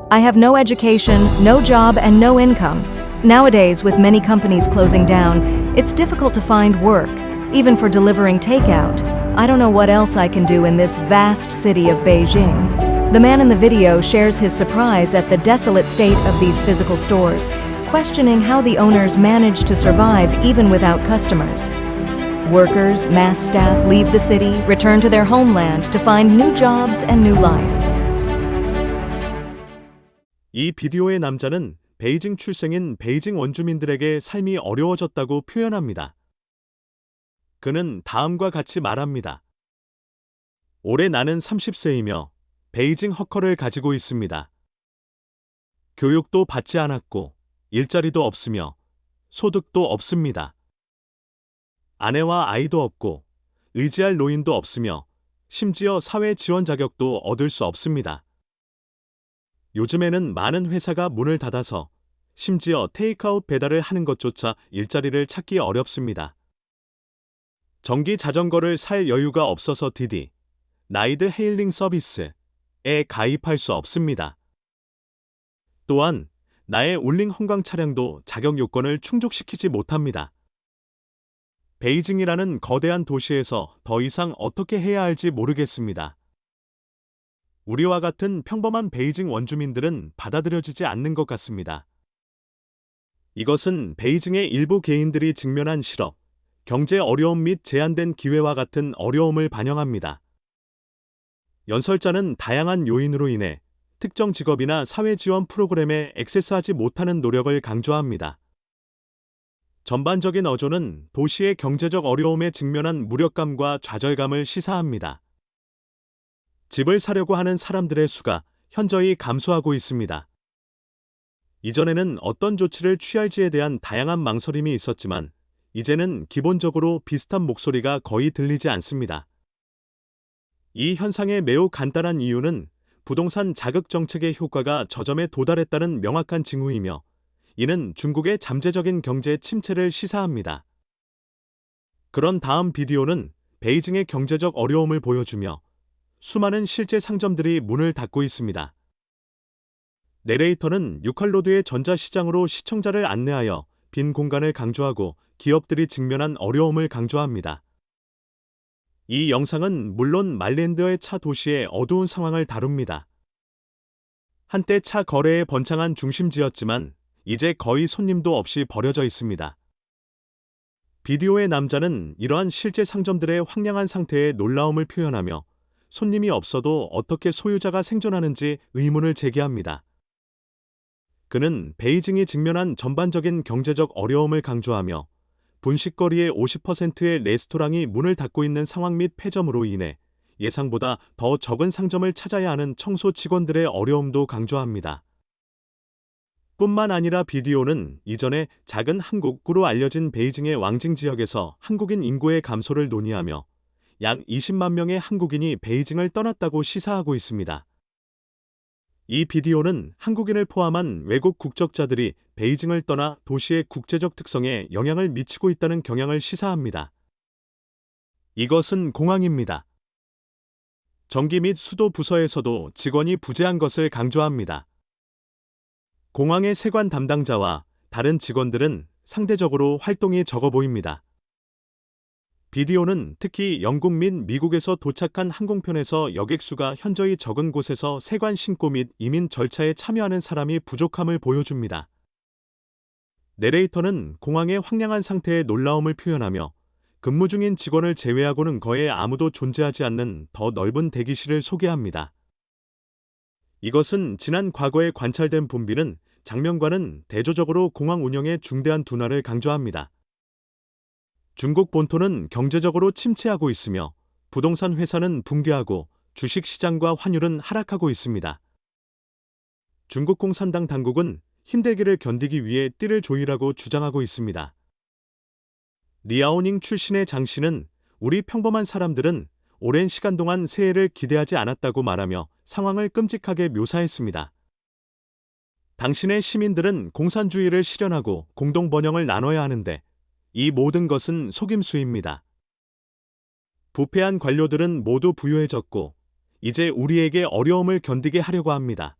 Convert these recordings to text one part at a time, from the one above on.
I have no education, no job, and no income. Nowadays, with many companies closing down, it's difficult to find work, even for delivering takeout. I don't know what else I can do in this vast city of Beijing. The man in the video shares his surprise at the desolate state of these physical stores, questioning how the owners manage to survive even without customers. Workers, mass staff leave the city, return to their homeland to find new jobs and new life. 이 비디오의 남자는 베이징 출생인 베이징 원주민들에게 삶이 어려워졌다고 표현합니다. 그는 다음과 같이 말합니다. 올해 나는 30세이며 베이징 허커를 가지고 있습니다. 교육도 받지 않았고 일자리도 없으며 소득도 없습니다. 아내와 아이도 없고 의지할 노인도 없으며 심지어 사회 지원 자격도 얻을 수 없습니다. 요즘에는 많은 회사가 문을 닫아서 심지어 테이크아웃 배달을 하는 것조차 일자리를 찾기 어렵습니다. 전기 자전거를 살 여유가 없어서 디디, 라이드 헤일링 서비스에 가입할 수 없습니다. 또한 나의 울링 hon광 차량도 자격 요건을 충족시키지 못합니다. 베이징이라는 거대한 도시에서 더 이상 어떻게 해야 할지 모르겠습니다. 우리와 같은 평범한 베이징 원주민들은 받아들여지지 않는 것 같습니다. 이것은 베이징의 일부 개인들이 직면한 실업, 경제 어려움 및 제한된 기회와 같은 어려움을 반영합니다. 연설자는 다양한 요인으로 인해 특정 직업이나 사회 지원 프로그램에 액세스하지 못하는 노력을 강조합니다. 전반적인 어조는 도시의 경제적 어려움에 직면한 무력감과 좌절감을 시사합니다. 집을 사려고 하는 사람들의 수가 현저히 감소하고 있습니다. 이전에는 어떤 조치를 취할지에 대한 다양한 망설임이 있었지만 이제는 기본적으로 비슷한 목소리가 거의 들리지 않습니다. 이 현상의 매우 간단한 이유는 부동산 자극 정책의 효과가 저점에 도달했다는 명확한 징후이며 이는 중국의 잠재적인 경제 침체를 시사합니다. 그런 다음 비디오는 베이징의 경제적 어려움을 보여주며 수많은 실제 상점들이 문을 닫고 있습니다. 내레이터는 유칼로드의 전자시장으로 시청자를 안내하여 빈 공간을 강조하고 기업들이 직면한 어려움을 강조합니다. 이 영상은 물론 말랜드의 차 도시의 어두운 상황을 다룹니다. 한때 차 거래에 번창한 중심지였지만 이제 거의 손님도 없이 버려져 있습니다. 비디오의 남자는 이러한 실제 상점들의 황량한 상태에 놀라움을 표현하며 손님이 없어도 어떻게 소유자가 생존하는지 의문을 제기합니다. 그는 베이징이 직면한 전반적인 경제적 어려움을 강조하며 분식거리의 50%의 레스토랑이 문을 닫고 있는 상황 및 폐점으로 인해 예상보다 더 적은 상점을 찾아야 하는 청소 직원들의 어려움도 강조합니다. 뿐만 아니라 비디오는 이전에 작은 한국으로 알려진 베이징의 왕징 지역에서 한국인 인구의 감소를 논의하며 약 20만 명의 한국인이 베이징을 떠났다고 시사하고 있습니다. 이 비디오는 한국인을 포함한 외국 국적자들이 베이징을 떠나 도시의 국제적 특성에 영향을 미치고 있다는 경향을 시사합니다. 이것은 공항입니다. 정기 및 수도 부서에서도 직원이 부재한 것을 강조합니다. 공항의 세관 담당자와 다른 직원들은 상대적으로 활동이 적어 보입니다. 비디오는 특히 영국 및 미국에서 도착한 항공편에서 여객수가 현저히 적은 곳에서 세관 신고 및 이민 절차에 참여하는 사람이 부족함을 보여줍니다. 내레이터는 공항의 황량한 상태에 놀라움을 표현하며 근무 중인 직원을 제외하고는 거의 아무도 존재하지 않는 더 넓은 대기실을 소개합니다. 이것은 지난 과거에 관찰된 분비는 장면과는 대조적으로 공항 운영의 중대한 둔화를 강조합니다. 중국 본토는 경제적으로 침체하고 있으며 부동산 회사는 붕괴하고 주식시장과 환율은 하락하고 있습니다. 중국 공산당 당국은 힘들기를 견디기 위해 띠를 조이라고 주장하고 있습니다. 리아오닝 출신의 장 씨는 우리 평범한 사람들은 오랜 시간 동안 새해를 기대하지 않았다고 말하며 상황을 끔찍하게 묘사했습니다. 당신의 시민들은 공산주의를 실현하고 공동 번영을 나눠야 하는데 이 모든 것은 속임수입니다. 부패한 관료들은 모두 부유해졌고 이제 우리에게 어려움을 견디게 하려고 합니다.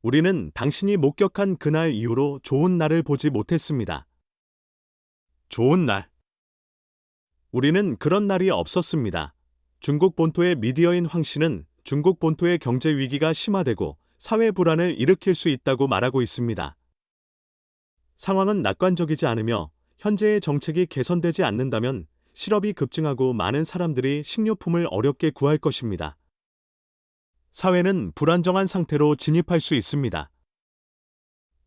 우리는 당신이 목격한 그날 이후로 좋은 날을 보지 못했습니다. 좋은 날. 우리는 그런 날이 없었습니다. 중국 본토의 미디어인 황 씨는 중국 본토의 경제 위기가 심화되고 사회 불안을 일으킬 수 있다고 말하고 있습니다. 상황은 낙관적이지 않으며 현재의 정책이 개선되지 않는다면 실업이 급증하고 많은 사람들이 식료품을 어렵게 구할 것입니다. 사회는 불안정한 상태로 진입할 수 있습니다.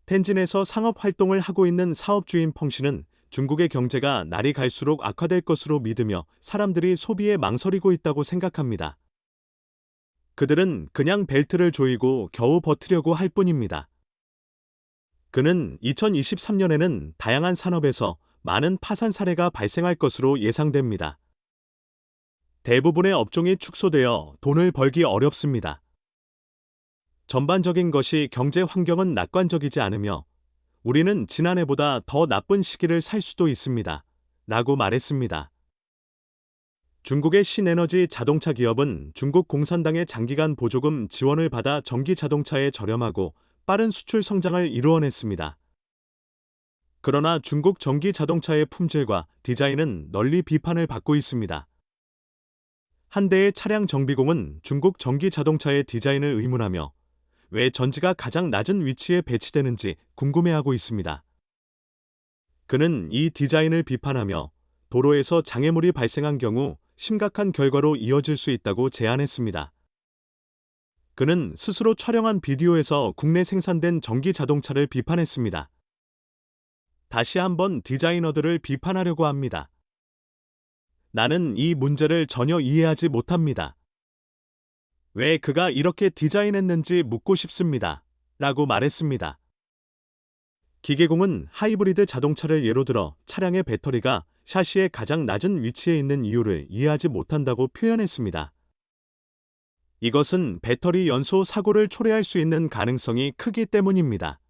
텐진에서 상업 활동을 하고 있는 사업주인 펑 씨는 중국의 경제가 날이 갈수록 악화될 것으로 믿으며 사람들이 소비에 망설이고 있다고 생각합니다. 그들은 그냥 벨트를 조이고 겨우 버티려고 할 뿐입니다. 그는 2023년에는 다양한 산업에서 많은 파산 사례가 발생할 것으로 예상됩니다. 대부분의 업종이 축소되어 돈을 벌기 어렵습니다. 전반적인 것이 경제 환경은 낙관적이지 않으며 우리는 지난해보다 더 나쁜 시기를 살 수도 있습니다. 라고 말했습니다. 중국의 신에너지 자동차 기업은 중국 공산당의 장기간 보조금 지원을 받아 전기 자동차에 저렴하고 빠른 수출 성장을 이루어냈습니다. 그러나 중국 전기 자동차의 품질과 디자인은 널리 비판을 받고 있습니다. 한 대의 차량 정비공은 중국 전기 자동차의 디자인을 의문하며 왜 전지가 가장 낮은 위치에 배치되는지 궁금해하고 있습니다. 그는 이 디자인을 비판하며 도로에서 장애물이 발생한 경우 심각한 결과로 이어질 수 있다고 제안했습니다. 그는 스스로 촬영한 비디오에서 국내 생산된 전기 자동차를 비판했습니다. 다시 한번 디자이너들을 비판하려고 합니다. 나는 이 문제를 전혀 이해하지 못합니다. 왜 그가 이렇게 디자인했는지 묻고 싶습니다. 라고 말했습니다. 기계공은 하이브리드 자동차를 예로 들어 차량의 배터리가 샤시의 가장 낮은 위치에 있는 이유를 이해하지 못한다고 표현했습니다. 이것은 배터리 연소 사고를 초래할 수 있는 가능성이 크기 때문입니다.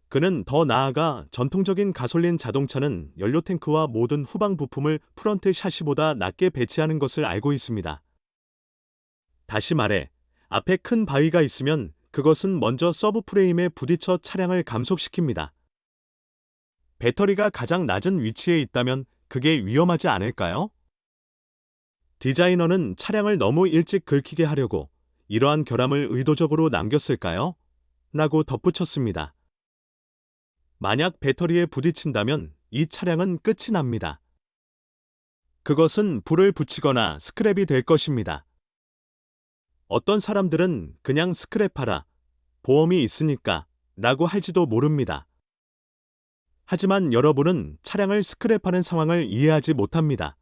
그는 더 나아가 전통적인 가솔린 자동차는 연료 탱크와 모든 후방 부품을 프런트 샤시보다 낮게 배치하는 것을 알고 있습니다. 다시 말해, 앞에 큰 바위가 있으면 그것은 먼저 서브프레임에 부딪혀 차량을 감속시킵니다. 배터리가 가장 낮은 위치에 있다면 그게 위험하지 않을까요? 디자이너는 차량을 너무 일찍 긁히게 하려고 이러한 결함을 의도적으로 남겼을까요? 라고 덧붙였습니다. 만약 배터리에 부딪힌다면 이 차량은 끝이 납니다. 그것은 불을 붙이거나 스크랩이 될 것입니다. 어떤 사람들은 그냥 스크랩하라, 보험이 있으니까 라고 할지도 모릅니다. 하지만 여러분은 차량을 스크랩하는 상황을 이해하지 못합니다.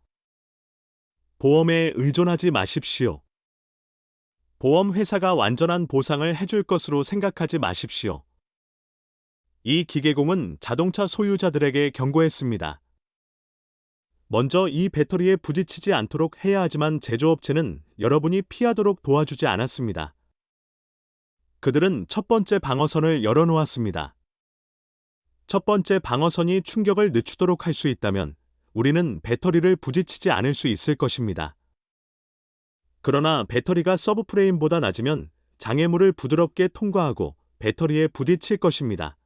보험에 의존하지 마십시오. 보험 회사가 완전한 보상을 해줄 것으로 생각하지 마십시오. 이 기계공은 자동차 소유자들에게 경고했습니다. 먼저 이 배터리에 부딪히지 않도록 해야 하지만 제조업체는 여러분이 피하도록 도와주지 않았습니다. 그들은 첫 번째 방어선을 열어놓았습니다. 첫 번째 방어선이 충격을 늦추도록 할 수 있다면 우리는 배터리를 부딪히지 않을 수 있을 것입니다. 그러나 배터리가 서브프레임보다 낮으면 장애물을 부드럽게 통과하고 배터리에 부딪힐 것입니다.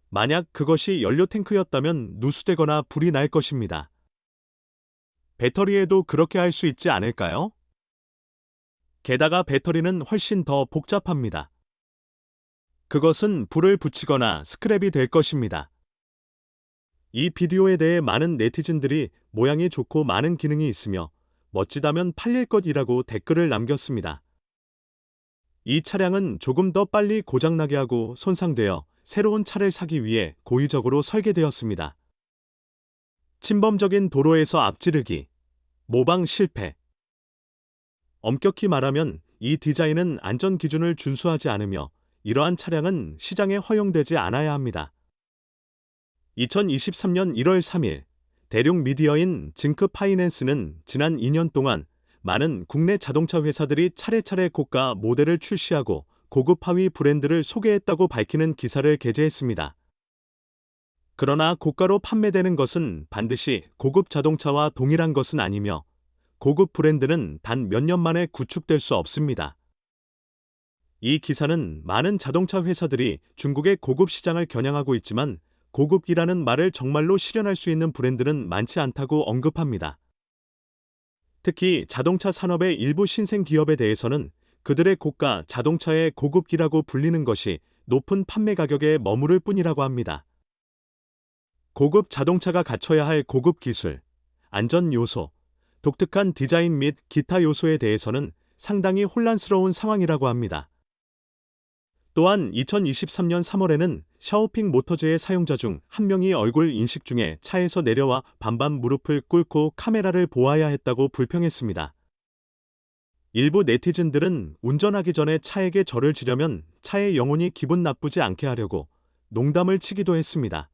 만약 그것이 연료 탱크였다면 누수되거나 불이 날 것입니다. 배터리에도 그렇게 할 수 있지 않을까요? 게다가 배터리는 훨씬 더 복잡합니다. 그것은 불을 붙이거나 스크랩이 될 것입니다. 이 비디오에 대해 많은 네티즌들이 모양이 좋고 많은 기능이 있으며 멋지다면 팔릴 것이라고 댓글을 남겼습니다. 이 차량은 조금 더 빨리 고장나게 하고 손상되어 새로운 차를 사기 위해 고의적으로 설계되었습니다. 침범적인 도로에서 앞지르기, 모방 실패. 엄격히 말하면 이 디자인은 안전 기준을 준수하지 않으며 이러한 차량은 시장에 허용되지 않아야 합니다. 2023년 1월 3일 대륙 미디어인 징크 파이낸스는 지난 2년 동안 많은 국내 자동차 회사들이 차례차례 고가 모델을 출시하고 고급 하위 브랜드를 소개했다고 밝히는 기사를 게재했습니다. 그러나 고가로 판매되는 것은 반드시 고급 자동차와 동일한 것은 아니며 고급 브랜드는 단 몇 년 만에 구축될 수 없습니다. 이 기사는 많은 자동차 회사들이 중국의 고급 시장을 겨냥하고 있지만 고급이라는 말을 정말로 실현할 수 있는 브랜드는 많지 않다고 언급합니다. 특히 자동차 산업의 일부 신생 기업에 대해서는 그들의 고가 자동차의 고급기라고 불리는 것이 높은 판매 가격에 머무를 뿐이라고 합니다. 고급 자동차가 갖춰야 할 고급 기술, 안전 요소, 독특한 디자인 및 기타 요소에 대해서는 상당히 혼란스러운 상황이라고 합니다. 또한 2023년 3월에는 샤오핑 모터즈의 사용자 중 한 명이 얼굴 인식 중에 차에서 내려와 반반 무릎을 꿇고 카메라를 보아야 했다고 불평했습니다. 일부 네티즌들은 운전하기 전에 차에게 절을 지려면 차의 영혼이 기분 나쁘지 않게 하려고 농담을 치기도 했습니다.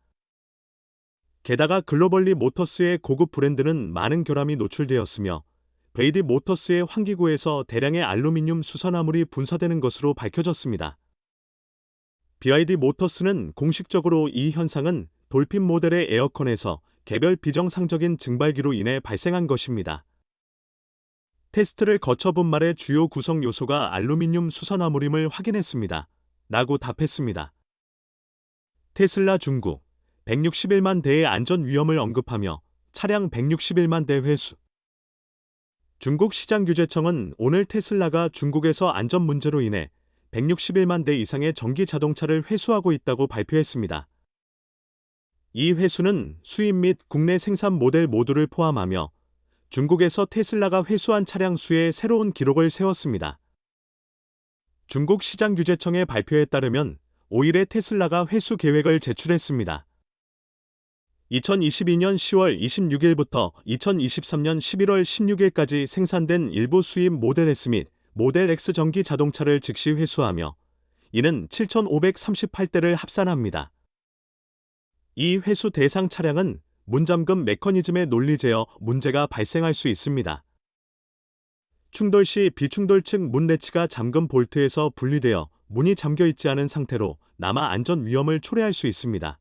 게다가 글로벌리 모터스의 고급 브랜드는 많은 결함이 노출되었으며 베이디 모터스의 환기구에서 대량의 알루미늄 수선화물이 분사되는 것으로 밝혀졌습니다. BYD 모터스는 공식적으로 이 현상은 돌핀 모델의 에어컨에서 개별 비정상적인 증발기로 인해 발생한 것입니다. 테스트를 거쳐본 말의 주요 구성 요소가 알루미늄 수선화물임을 확인했습니다. 라고 답했습니다. 테슬라 중국 161만 대의 안전 위험을 언급하며 차량 161만 대 회수. 중국 시장규제청은 오늘 테슬라가 중국에서 안전 문제로 인해 161만 대 이상의 전기 자동차를 회수하고 있다고 발표했습니다. 이 회수는 수입 및 국내 생산 모델 모두를 포함하며 중국에서 테슬라가 회수한 차량 수의 새로운 기록을 세웠습니다. 중국 시장규제청의 발표에 따르면 5일에 테슬라가 회수 계획을 제출했습니다. 2022년 10월 26일부터 2023년 11월 16일까지 생산된 일부 수입 모델 S 및 모델 X 전기 자동차를 즉시 회수하며 이는 7,538대를 합산합니다. 이 회수 대상 차량은 문잠금 메커니즘의 논리 제어 문제가 발생할 수 있습니다. 충돌 시 비충돌 측 문 내치가 잠금 볼트에서 분리되어 문이 잠겨 있지 않은 상태로 남아 안전 위험을 초래할 수 있습니다.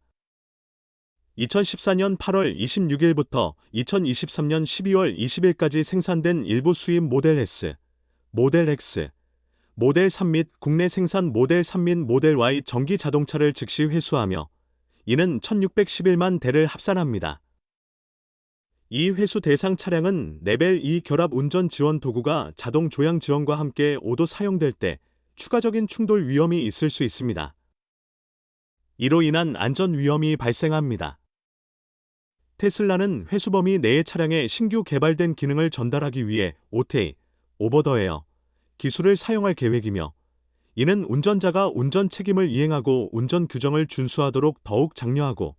2014년 8월 26일부터 2023년 12월 20일까지 생산된 일부 수입 모델 S, 모델 X, 모델 3 및 국내 생산 모델 3 및 모델 Y 전기 자동차를 즉시 회수하며 이는 1611만 대를 합산합니다. 이 회수 대상 차량은 레벨 2 결합 운전 지원 도구가 자동 조향 지원과 함께 오도 사용될 때 추가적인 충돌 위험이 있을 수 있습니다. 이로 인한 안전 위험이 발생합니다. 테슬라는 회수 범위 내의 차량에 신규 개발된 기능을 전달하기 위해 OTA, 오버 더 에어 기술을 사용할 계획이며 이는 운전자가 운전 책임을 이행하고 운전 규정을 준수하도록 더욱 장려하고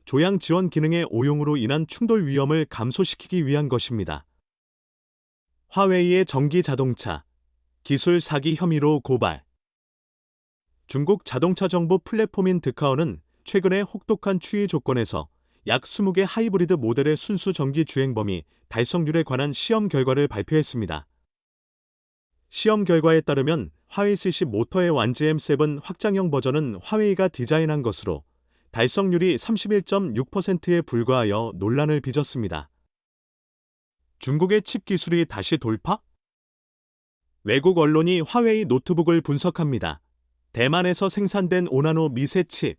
조향 지원 기능의 오용으로 인한 충돌 위험을 감소시키기 위한 것입니다. 화웨이의 전기 자동차 기술 사기 혐의로 고발. 중국 자동차 정보 플랫폼인 드카오는 최근에 혹독한 추이 조건에서 약 20개 하이브리드 모델의 순수 전기 주행 범위 달성률에 관한 시험 결과를 발표했습니다. 시험 결과에 따르면 화웨이 C10 모터의 완GM7 확장형 버전은 화웨이가 디자인한 것으로 달성률이 31.6%에 불과하여 논란을 빚었습니다. 중국의 칩 기술이 다시 돌파? 외국 언론이 화웨이 노트북을 분석합니다. 대만에서 생산된 5나노 미세 칩.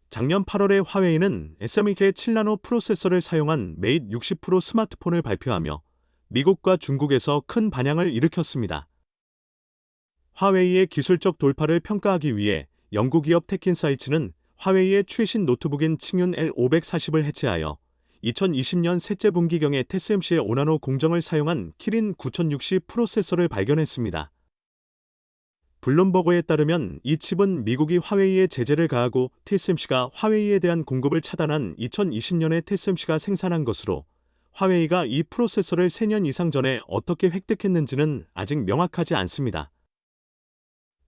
작년 8월에 화웨이는 SMIC 7나노 프로세서를 사용한 메이트 60 프로 스마트폰을 발표하며 미국과 중국에서 큰 반향을 일으켰습니다. 화웨이의 기술적 돌파를 평가하기 위해 영국 기업 테킨사이츠는 화웨이의 최신 노트북인 칭윤 L540을 해체하여 2020년 셋째 분기경에 TSMC의 5나노 공정을 사용한 키린 9060 프로세서를 발견했습니다. 블룸버그에 따르면 이 칩은 미국이 화웨이에 제재를 가하고 TSMC가 화웨이에 대한 공급을 차단한 2020년에 TSMC가 생산한 것으로 화웨이가 이 프로세서를 3년 이상 전에 어떻게 획득했는지는 아직 명확하지 않습니다.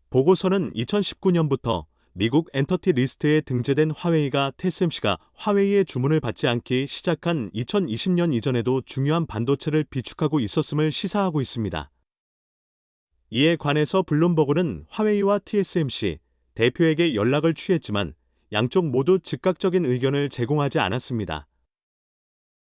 보고서는 2019년부터 미국 엔터티 리스트에 등재된 화웨이가 TSMC가 화웨이의 주문을 받지 않기 시작한 2020년 이전에도 중요한 반도체를 비축하고 있었음을 시사하고 있습니다. 이에 관해서 블룸버그는 화웨이와 TSMC 대표에게 연락을 취했지만 양쪽 모두 즉각적인 의견을 제공하지 않았습니다.